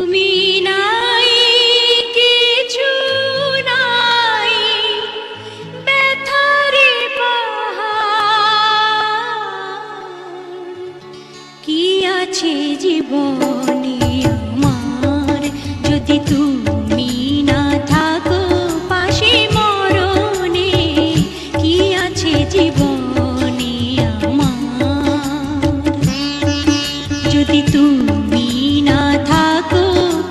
তুমি নাই, কিছু নাই, ব্যথারে পাহাড়। কি আছে জীবনে আমার, যদি তুমি না থাকো পাশে মরণে? কি আছে জীবনে আমার, যদি তুমি না থাকো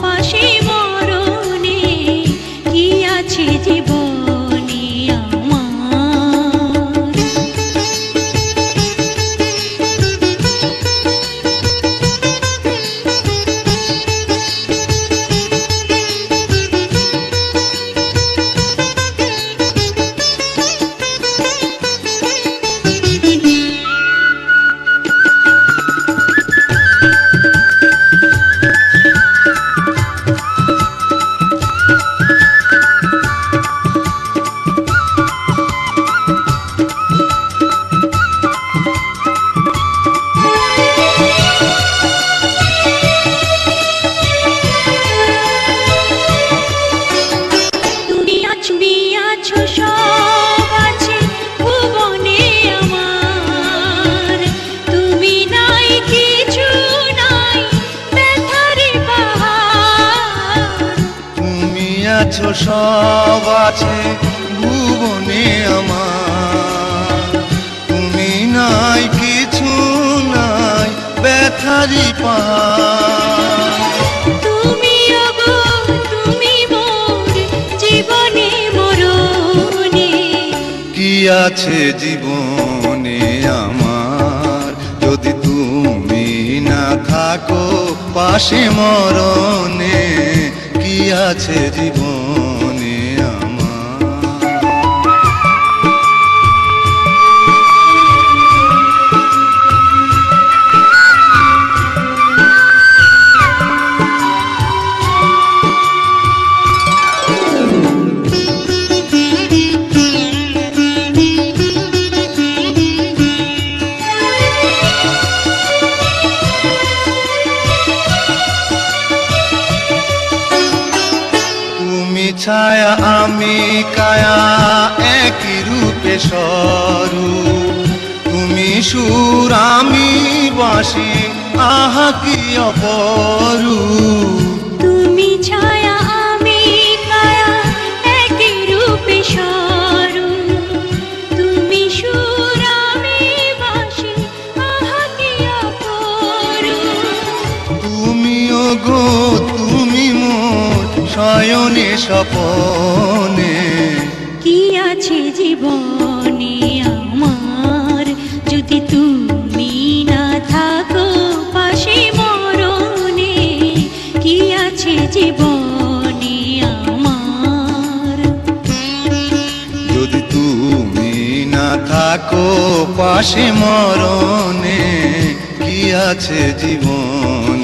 পাশে মরণে? কি আছে জীবনে আমার? আছো সব আছে ভুবনে আমার, তুমি নাই কিছু নাই ব্যথারি পাহাড়। তুমি ওগো তুমি মোর জীবনে মরণে। কি আছে জীবনে আমার, যদি তুমি না থাকো পাশে মরণে? কি আছে জীবনে আমার? ছায়া আমি কায়া একই রূপে স্বরূপ, তুমি সুর আমি বাঁশি আহা কি অপরূপ। তুমি ছায়া আমি কায়া একই রূপে স্বরূপ, তুমি সুর আমি বাঁশি আহা কি অপরূপ। তুমি ওগো তুমি মোর শয়নে স্বপনে। কি আছে জীবনে আমার, যদি তুমি না থাকো পাশে মরণে? কি আছে জীবনে আমার, যদি তুমি না থাকো পাশে মরণে? কি আছে জীবন